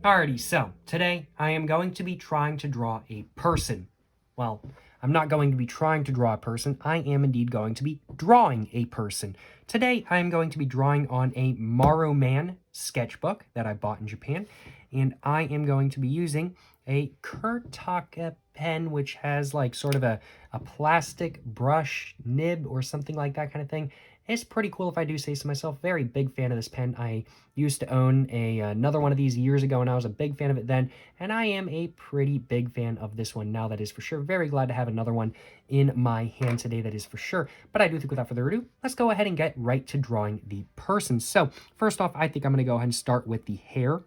Alrighty, so today I am going to be trying to draw a person. Well, I'm not going to be trying to draw a person. I am indeed going to be drawing a person. Today I am going to be drawing on a Man sketchbook that I bought in Japan, and I am going to be using a Kurtaka pen, which has like sort of a plastic brush nib or something like that kind of thing. It's pretty cool if I do say so myself. Very big fan of this pen. I used to own another one of these years ago, and I was a big fan of it then, and I am a pretty big fan of this one now, that is for sure. Very glad to have another one in my hand today, that is for sure. But I do think without further ado, let's go ahead and get right to drawing the person. So first off, I think I'm going to go ahead and start with the hair.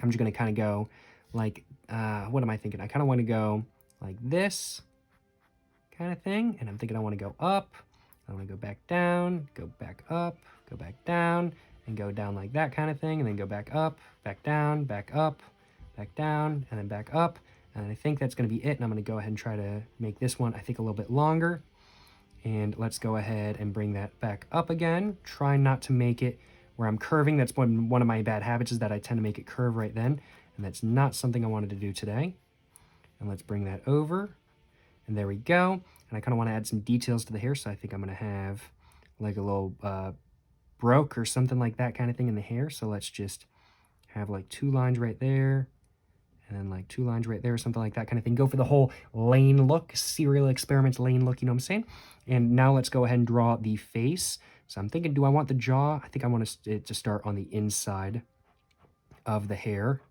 I'm just going to kind of go like, what am I thinking? I kind of want to go like this kind of thing, and I'm thinking I want to go up. I want to go back down, go back up, go back down, and go down like that kind of thing, and then go back up, back down, back up, back down, and then back up. And I think that's going to be it, and I'm going to go ahead and try to make this one, I think, a little bit longer. And let's go ahead and bring that back up again. Try not to make it where I'm curving. That's one of my bad habits, is that I tend to make it curve right then, and that's not something I wanted to do today. And let's bring that over, and there we go. And I kind of want to add some details to the hair, so I think I'm going to have like a little broke or something like that kind of thing in the hair. So let's just have like 2 lines right there, and then like 2 lines right there, something like that kind of thing. Go for the whole Lain look, Serial Experiments Lain look, you know what I'm saying? And now let's go ahead and draw the face. So I'm thinking, do I want the jaw? I think I want it to start on the inside of the hair.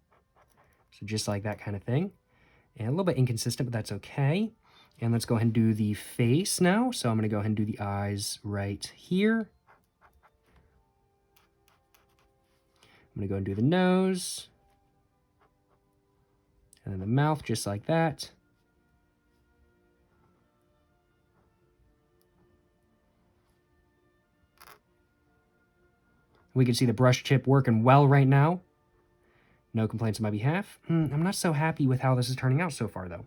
So just like that kind of thing. And a little bit inconsistent, but that's okay. And let's go ahead and do the face now. So I'm going to go ahead and do the eyes right here. I'm going to go and do the nose. And then the mouth, just like that. We can see the brush tip working well right now. No complaints on my behalf. I'm not so happy with how this is turning out so far, though.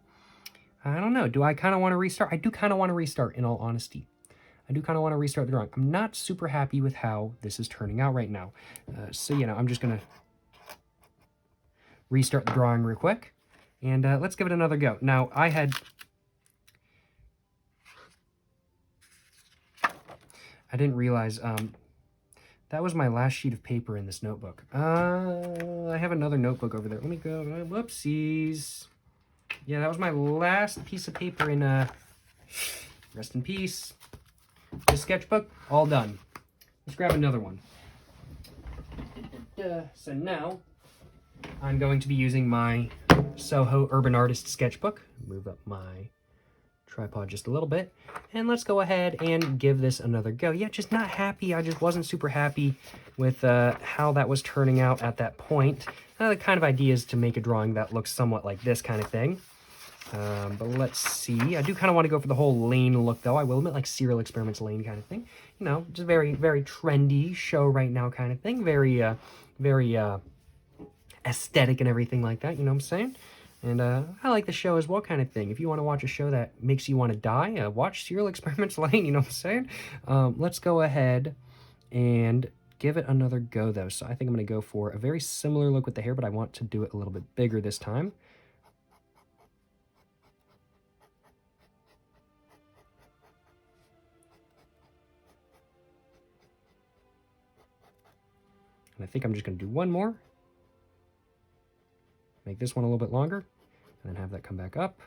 I don't know. Do I kind of want to restart? I do kind of want to restart, in all honesty. I do kind of want to restart the drawing. I'm not super happy with how this is turning out right now. So, you know, I'm just going to restart the drawing real quick. And let's give it another go. Now, I didn't realize that was my last sheet of paper in this notebook. I have another notebook over there. Let me go. Whoopsies. Yeah, that was my last piece of paper in, rest in peace. This sketchbook, all done. Let's grab another one. So now, I'm going to be using my Soho Urban Artist sketchbook. Move up my tripod just a little bit. And let's go ahead and give this another go. Yeah, just not happy. I just wasn't super happy with how that was turning out at that point. The kind of idea is to make a drawing that looks somewhat like this kind of thing. But let's see. I do kind of want to go for the whole Lain look, though. I will admit, like Serial Experiments Lain kind of thing. You know, just very, very trendy show right now kind of thing. Very, very aesthetic and everything like that. You know what I'm saying? And I like the show as well kind of thing. If you want to watch a show that makes you want to die, watch Serial Experiments Lain. You know what I'm saying? Let's go ahead and give it another go, though. So I think I'm going to go for a very similar look with the hair, but I want to do it a little bit bigger this time. And I think I'm just going to do one more. Make this one a little bit longer, and then have that come back up.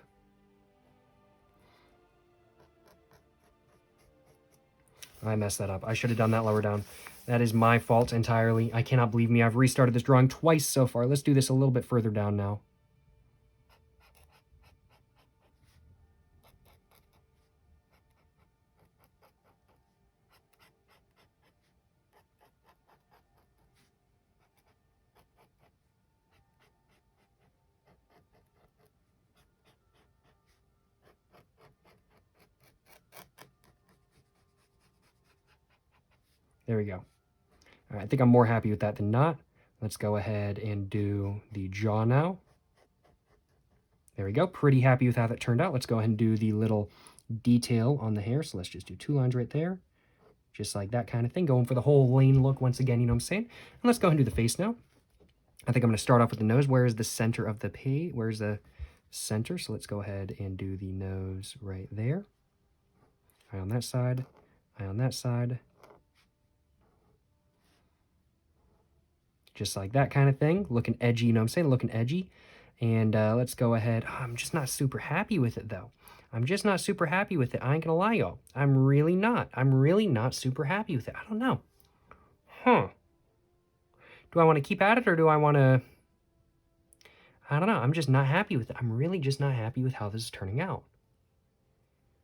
I messed that up. I should have done that lower down. That is my fault entirely. I cannot believe me. I've restarted this drawing twice so far. Let's do this a little bit further down now. There we go. All right, I think I'm more happy with that than not. Let's go ahead and do the jaw now. There we go. Pretty happy with how that turned out. Let's go ahead and do the little detail on the hair. So let's just do 2 lines right there. Just like that kind of thing. Going for the whole Lain look once again, you know what I'm saying? And let's go ahead and do the face now. I think I'm going to start off with the nose. Where is the center of the page? Where's the center? So let's go ahead and do the nose right there. Eye on that side, eye on that side. Just like that kind of thing. Looking edgy, you know what I'm saying? Looking edgy. And let's go ahead. Oh, I'm just not super happy with it, though. I'm just not super happy with it. I ain't gonna lie, y'all. I'm really not. I'm really not super happy with it. I don't know. Huh. Do I want to keep at it or do I want to... I don't know. I'm just not happy with it. I'm really just not happy with how this is turning out.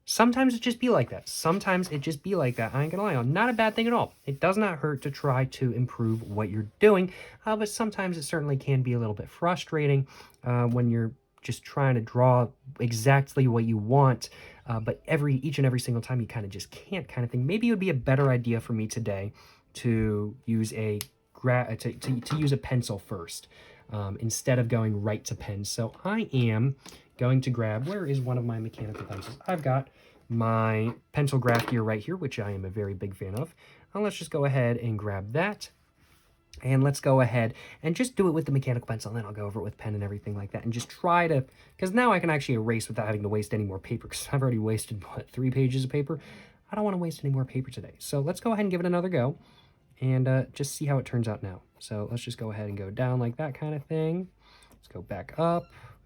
Sometimes it just be like that. Sometimes it just be like that. I ain't gonna lie on. Not a bad thing at all. It does not hurt to try to improve what you're doing, but sometimes it certainly can be a little bit frustrating when you're just trying to draw exactly what you want, but each and every single time you kind of just can't kind of thing. Maybe it would be a better idea for me today to use a to use a pencil first instead of going right to pen. So I am going to grab, where is one of my mechanical pencils? I've got my pencil graph gear right here, which I am a very big fan of. Let's just go ahead and grab that. And let's go ahead and just do it with the mechanical pencil, and then I'll go over it with pen and everything like that, and just try to, because now I can actually erase without having to waste any more paper, because I've already wasted, what, 3 pages of paper? I don't want to waste any more paper today. So let's go ahead and give it another go, and just see how it turns out now. So let's just go ahead and go down like that kind of thing. Let's go back up.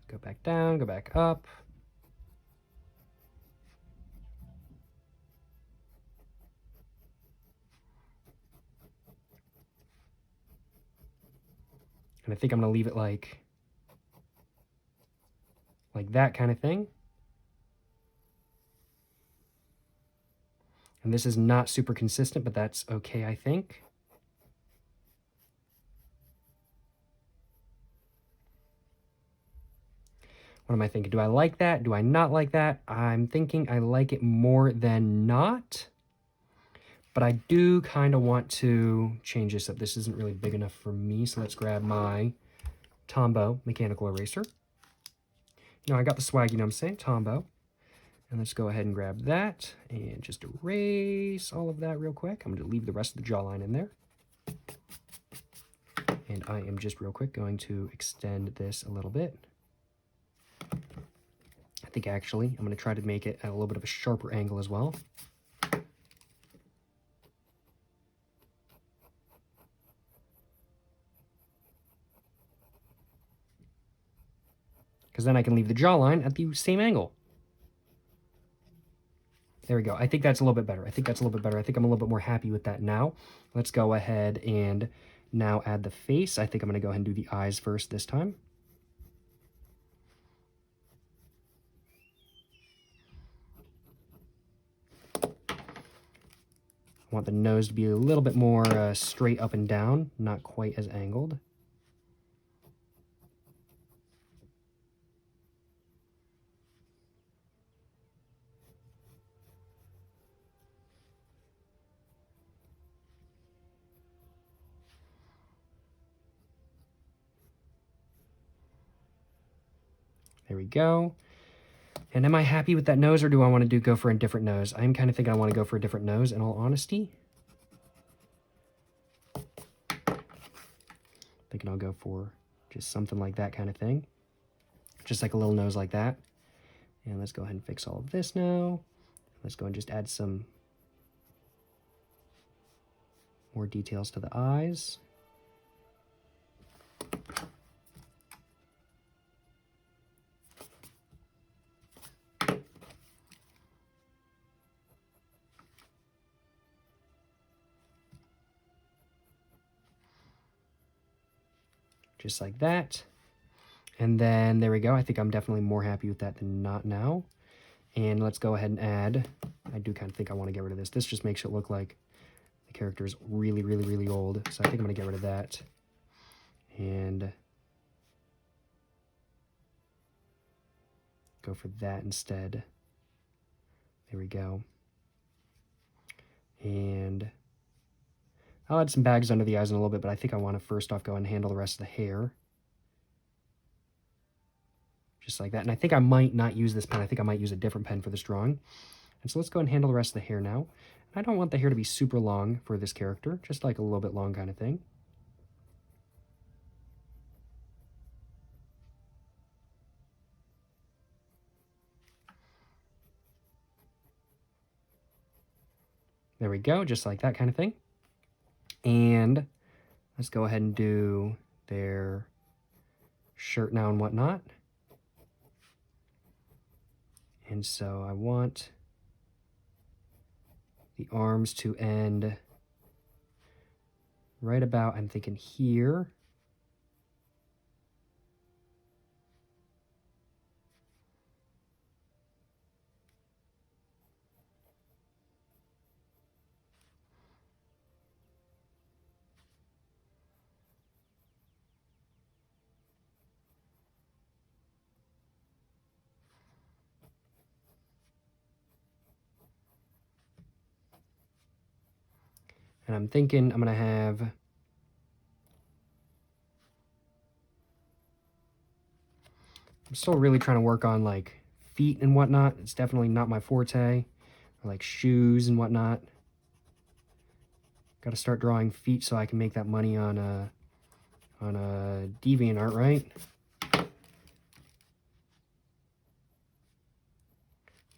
Go back down, go back up. And I think I'm going to leave it like that kind of thing. And this is not super consistent, but that's okay, I think. What am I thinking? Do I like that? Do I not like that? I'm thinking I like it more than not. But I do kind of want to change this up. This isn't really big enough for me, so let's grab my Tombow mechanical eraser. You know, I got the swag, you know what I'm saying? Tombow. And let's go ahead and grab that and just erase all of that real quick. I'm going to leave the rest of the jawline in there. And I am just real quick going to extend this a little bit. I think actually I'm going to try to make it at a little bit of a sharper angle as well. Because then I can leave the jawline at the same angle. There we go. I think that's a little bit better. I think I'm a little bit more happy with that now. Let's go ahead and now add the face. I think I'm going to go ahead and do the eyes first this time. I want the nose to be a little bit more straight up and down, not quite as angled. There we go. And am I happy with that nose, or do I want to go for a different nose? I'm kind of thinking I want to go for a different nose, in all honesty. Thinking I'll go for just something like that kind of thing. Just like a little nose like that. And let's go ahead and fix all of this now. Let's go and just add some more details to the eyes. Just like that. And then there we go. I think I'm definitely more happy with that than not now. And let's go ahead and add, I do kind of think I want to get rid of this. This just makes it look like the character is really, really, really old. So I think I'm going to get rid of that. And go for that instead. There we go. And I'll add some bags under the eyes in a little bit, but I think I want to first off go and handle the rest of the hair. Just like that. And I think I might not use this pen. I think I might use a different pen for this drawing. And so let's go and handle the rest of the hair now. And I don't want the hair to be super long for this character, just like a little bit long kind of thing. There we go, just like that kind of thing. And let's go ahead and do their shirt now and whatnot. And so I want the arms to end right about, I'm thinking here. And I'm thinking I'm going to have I'm still really trying to work on like feet and whatnot. It's definitely not my forte. Or like shoes and whatnot. Got to start drawing feet so I can make that money on a DeviantArt, right?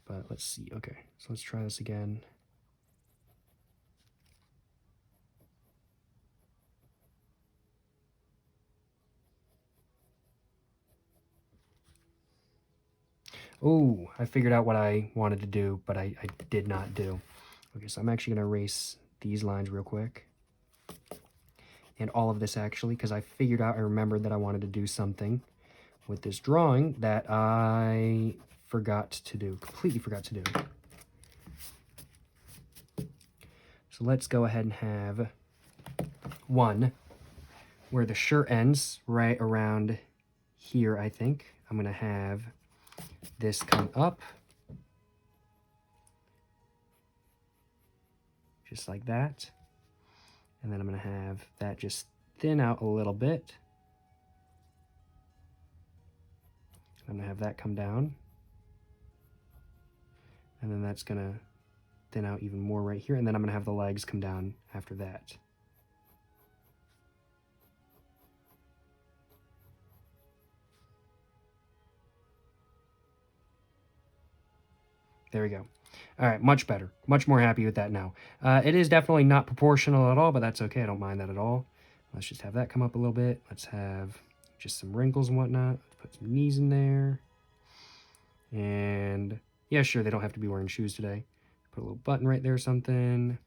But let's see. Okay, so let's try this again. Oh, I figured out what I wanted to do, but I did not do. Okay, so I'm actually going to erase these lines real quick. And all of this, actually, because I remembered that I wanted to do something with this drawing that I forgot to do, completely forgot to do. So let's go ahead and have one where the shirt ends right around here, I think. I'm going to have this come up. Just like that. And then I'm going to have that just thin out a little bit. I'm going to have that come down. And then that's going to thin out even more right here. And then I'm going to have the legs come down after that. There we go. All right, much better. Much more happy with that now. It is definitely not proportional at all, but that's okay. I don't mind that at all. Let's just have that come up a little bit. Let's have just some wrinkles and whatnot. Let's put some knees in there. And yeah, sure, they don't have to be wearing shoes today. Put a little button right there or something.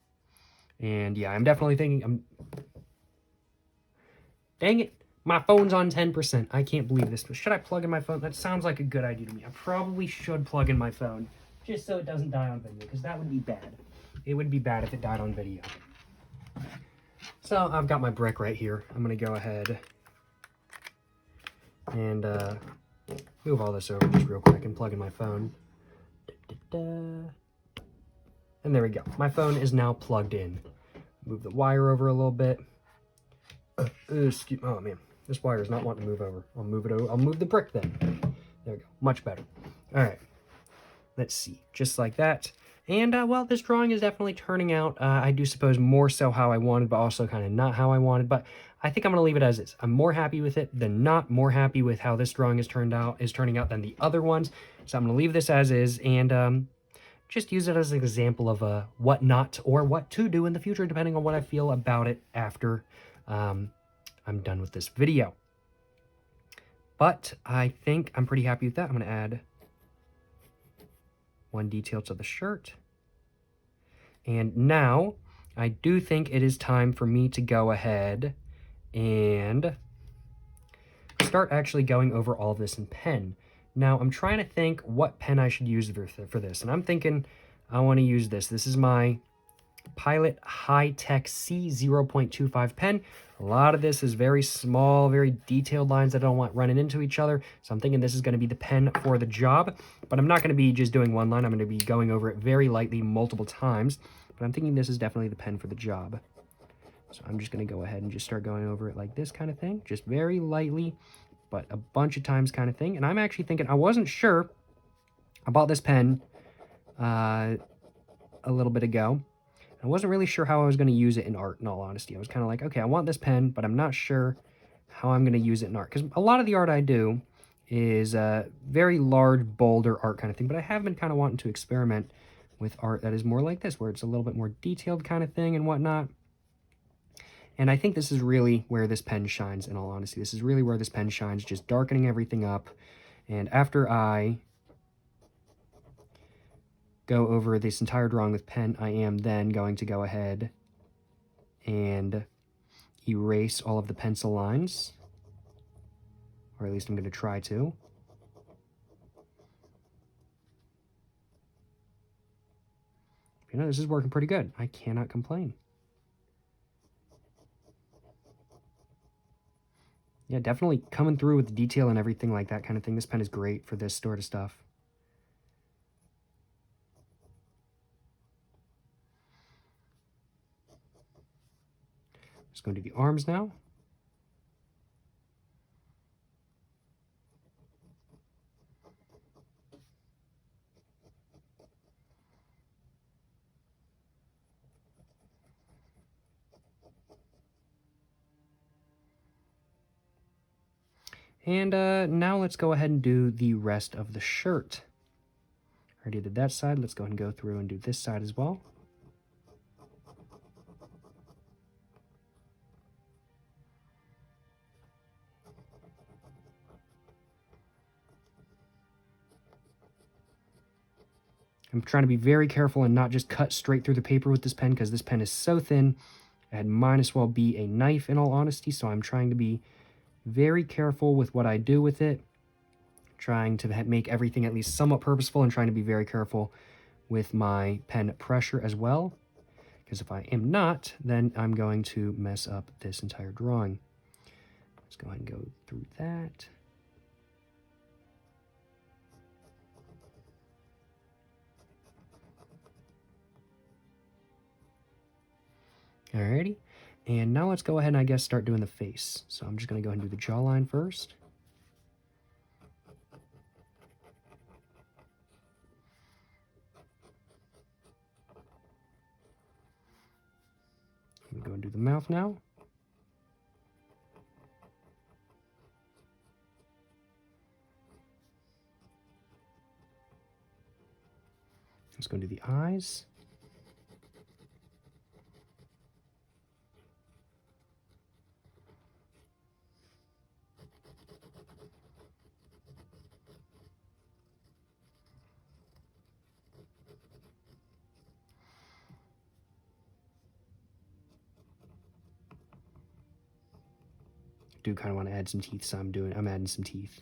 And yeah, I'm definitely thinking, dang it, my phone's on 10%. I can't believe this. Should I plug in my phone? That sounds like a good idea to me. I probably should plug in my phone, just so it doesn't die on video, because that would be bad. It would be bad if it died on video. So I've got my brick right here. I'm going to go ahead and move all this over just real quick and plug in my phone. And there we go. My phone is now plugged in. Move the wire over a little bit. Oh man, this wire is not wanting to move over. I'll move it over. I'll move the brick then. There we go. Much better. All right. Let's see. Just like that. And, well, this drawing is definitely turning out, I do suppose, more so how I wanted, but also kind of not how I wanted. But I think I'm going to leave it as is. I'm more happy with it than not. More happy with how this drawing is turning out than the other ones. So I'm going to leave this as is and just use it as an example of what not or what to do in the future, depending on what I feel about it after I'm done with this video. But I think I'm pretty happy with that. I'm going to add one detail to the shirt. And now I do think it is time for me to go ahead and start actually going over all of this in pen. Now I'm trying to think what pen I should use for this. And I'm thinking I want to use this. This is my Pilot High-Tech C0.25 pen. A lot of this is very small, very detailed lines that I don't want running into each other. So I'm thinking this is going to be the pen for the job. But I'm not going to be just doing one line. I'm going to be going over it very lightly multiple times. But I'm thinking this is definitely the pen for the job. So I'm just going to go ahead and just start going over it like this kind of thing. Just very lightly, but a bunch of times kind of thing. And I'm actually thinking, I wasn't sure about this pen a little bit ago. I wasn't really sure how I was going to use it in art, in all honesty. I was kind of like, okay, I want this pen, but I'm not sure how I'm going to use it in art. Because a lot of the art I do is very large, bolder art kind of thing. But I have been kind of wanting to experiment with art that is more like this, where it's a little bit more detailed kind of thing and whatnot. And I think this is really where this pen shines, in all honesty. This is really where this pen shines, just darkening everything up. And after I go over this entire drawing with pen, I am then going to go ahead and erase all of the pencil lines, or at least I'm going to try to. You know, this is working pretty good. I cannot complain. Yeah, definitely coming through with the detail and everything like that kind of thing. This pen is great for this sort of stuff. Just going to do the arms now. And now let's go ahead and do the rest of the shirt. Already did that side. Let's go ahead and go through and do this side as well. I'm trying to be very careful and not just cut straight through the paper with this pen, because this pen is so thin. It might as well be a knife, in all honesty, so I'm trying to be very careful with what I do with it, trying to make everything at least somewhat purposeful, and trying to be very careful with my pen pressure as well, because if I am not, then I'm going to mess up this entire drawing. Let's go ahead and go through that. Alrighty, and now let's go ahead and I guess start doing the face. So I'm just going to go ahead and do the jawline first. I'm going to go and do the mouth now. Let's go and do the eyes. Do kind of want to add some teeth, so I'm adding some teeth.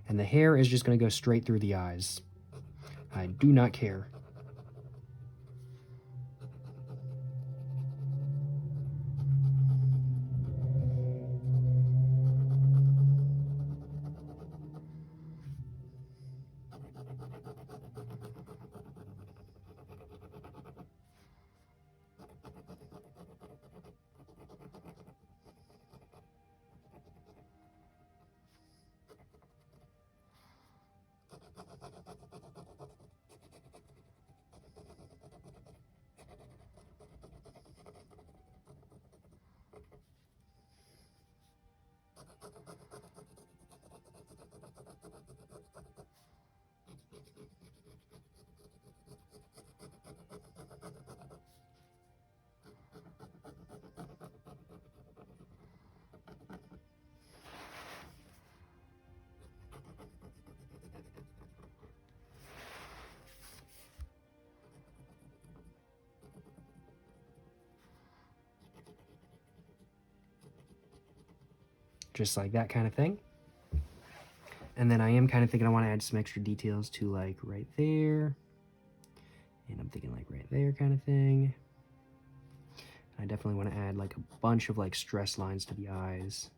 And the hair is just going to go straight through the eyes. I do not care. Just like that kind of thing. And then I am kind of thinking I want to add some extra details to like right there. And I'm thinking like right there kind of thing. I definitely want to add like a bunch of like stress lines to the eyes.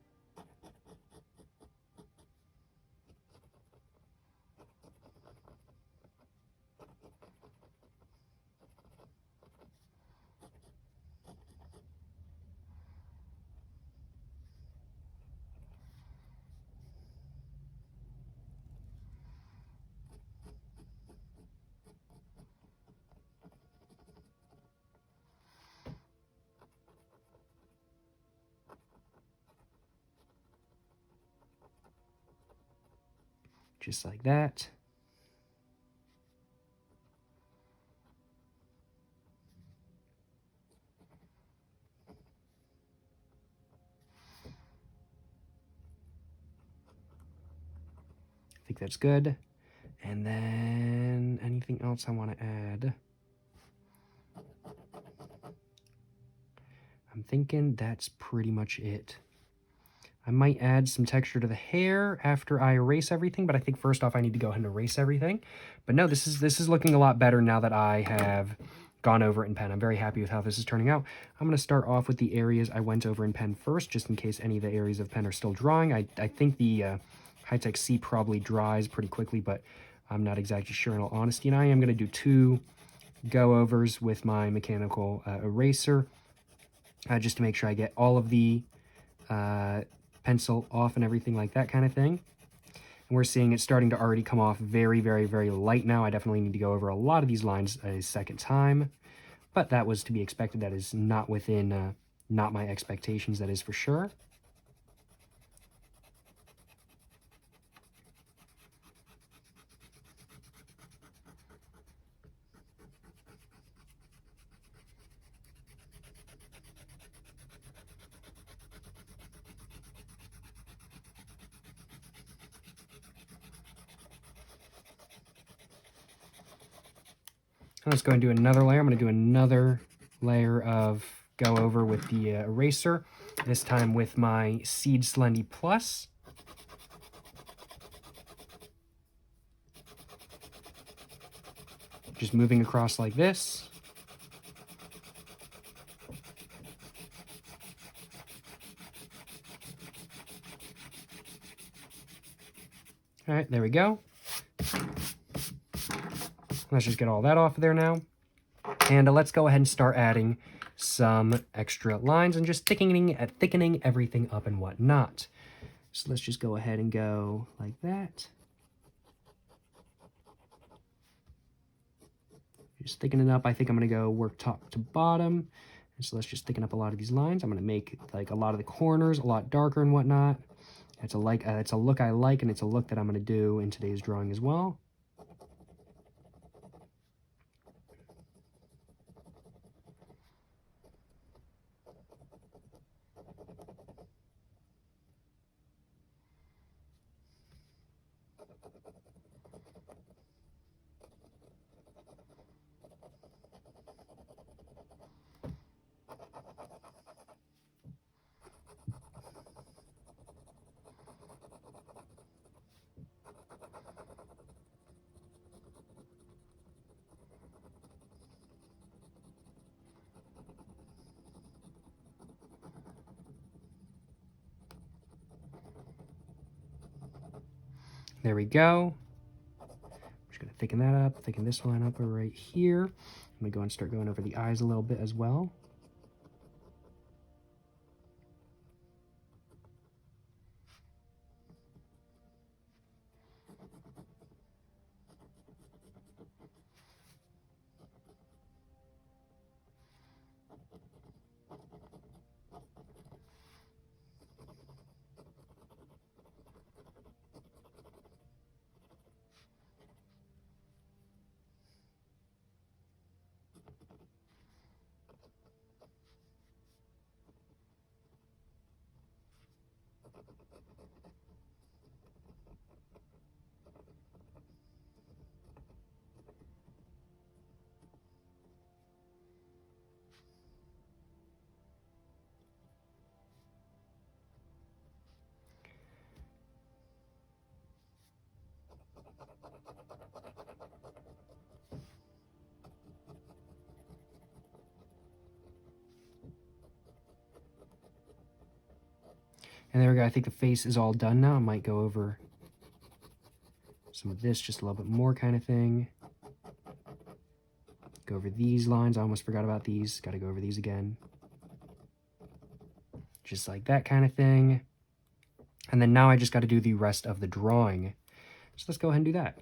Just like that. I think that's good. And then anything else I want to add? I'm thinking that's pretty much it. I might add some texture to the hair after I erase everything, but I think first off I need to go ahead and erase everything. But no, this is looking a lot better now that I have gone over it in pen. I'm very happy with how this is turning out. I'm going to start off with the areas I went over in pen first, just in case any of the areas of pen are still drying. I think the High-Tech C probably dries pretty quickly, but I'm not exactly sure in all honesty. And I am going to do 2 go-overs with my mechanical eraser, just to make sure I get all of the pencil off and everything like that kind of thing. And we're seeing it starting to already come off very, very, very light now. I definitely need to go over a lot of these lines a second time, but that was to be expected. That is not within, not my expectations, that is for sure. Let's go and do another layer. I'm going to do another layer of go over with the eraser, this time with my Seed Slendy Plus. Just moving across like this. All right, there we go. Let's just get all that off of there now. And let's go ahead and start adding some extra lines and just thickening everything up and whatnot. So let's just go ahead and go like that. Just thicken it up. I think I'm going to go work top to bottom. And so let's just thicken up a lot of these lines. I'm going to make like a lot of the corners a lot darker and whatnot. It's a look I like, and it's a look that I'm going to do in today's drawing as well. There we go. I'm just going to thicken that up, thicken this line up right here. I'm going to go and start going over the eyes a little bit as well. And there we go. I think the face is all done now. I might go over some of this, just a little bit more kind of thing. Go over these lines. I almost forgot about these. Got to go over these again. Just like that kind of thing. And then now I just got to do the rest of the drawing. So let's go ahead and do that.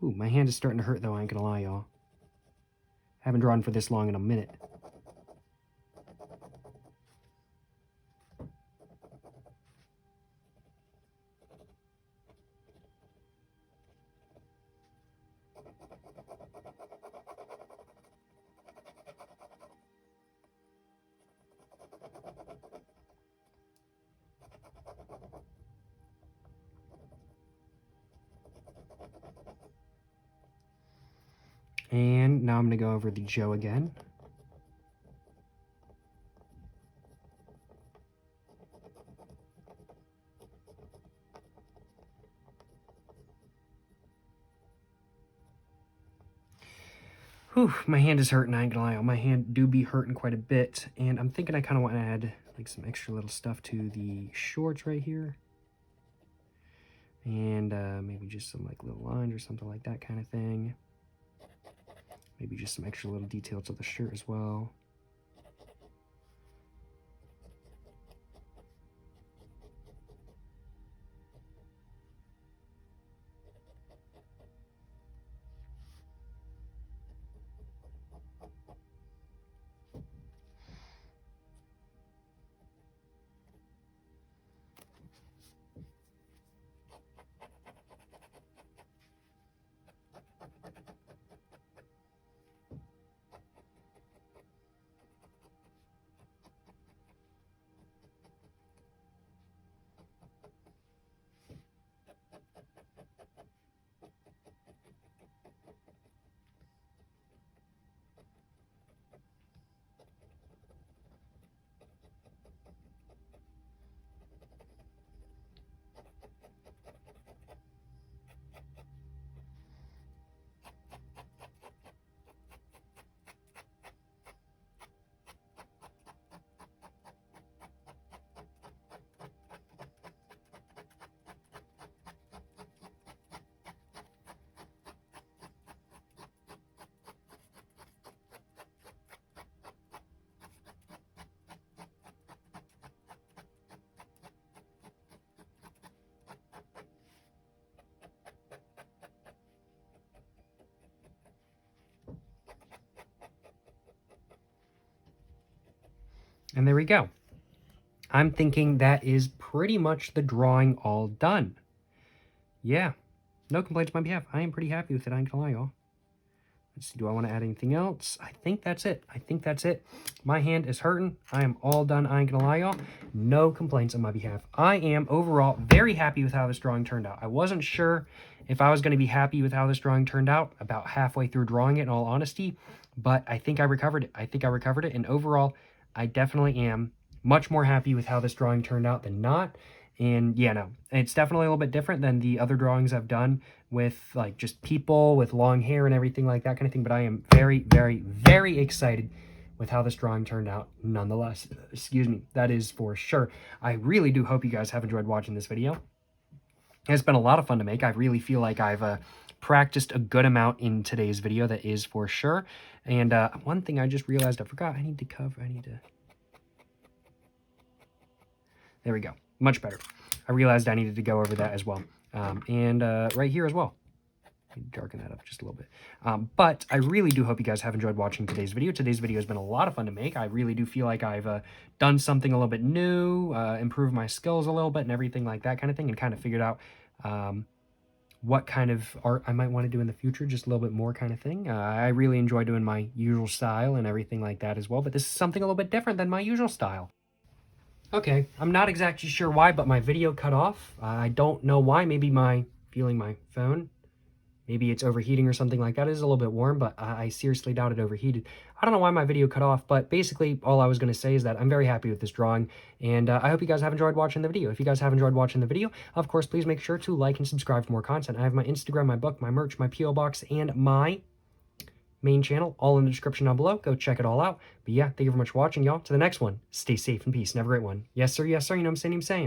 Ooh, my hand is starting to hurt, though, I ain't gonna lie, y'all. Haven't drawn for this long in a minute. And now I'm going to go over the Joe again. Whew, my hand is hurting, I ain't gonna lie. My hand do be hurting quite a bit. And I'm thinking I kind of want to add like some extra little stuff to the shorts right here. And maybe just some like little lines or something like that kind of thing. Maybe just some extra little detail to the shirt as well. And there we go. I'm thinking that is pretty much the drawing all done. Yeah, no complaints on my behalf. I am pretty happy with it, I ain't gonna lie, y'all. Let's see, do I want to add anything else? I think that's it. I think that's it. My hand is hurting. I am all done, I ain't gonna lie, y'all. No complaints on my behalf. I am overall very happy with how this drawing turned out. I wasn't sure if I was going to be happy with how this drawing turned out about halfway through drawing it, in all honesty, but I think I recovered it. I think I recovered it, and overall, I definitely am much more happy with how this drawing turned out than not. And yeah, no, it's definitely a little bit different than the other drawings I've done with like just people with long hair and everything like that kind of thing. But I am very, very, very excited with how this drawing turned out nonetheless. Excuse me, that is for sure. I really do hope you guys have enjoyed watching this video. It's been a lot of fun to make. I really feel like I've practiced a good amount in today's video, that is for sure. And one thing I just realized I forgot, I need to cover, there we go. Much better. I realized I needed to go over that as well. And right here as well. Darken that up just a little bit. But I really do hope you guys have enjoyed watching today's video. Today's video has been a lot of fun to make. I really do feel like I've done something a little bit new, improved my skills a little bit and everything like that kind of thing, and kind of figured out what kind of art I might want to do in the future, just a little bit more kind of thing. I really enjoy doing my usual style and everything like that as well, but this is something a little bit different than my usual style. Okay, I'm not exactly sure why, but my video cut off. I don't know why. Maybe feeling my phone. Maybe it's overheating or something like that. It is a little bit warm, but I seriously doubt it overheated. I don't know why my video cut off, but basically all I was going to say is that I'm very happy with this drawing, and I hope you guys have enjoyed watching the video. If you guys have enjoyed watching the video, of course, please make sure to like and subscribe for more content. I have my Instagram, my book, my merch, my P.O. box, and my main channel all in the description down below. Go check it all out. But yeah, thank you very much for watching, y'all. To the next one, stay safe and peace and have a great one. Yes, sir. Yes, sir. You know what I'm saying?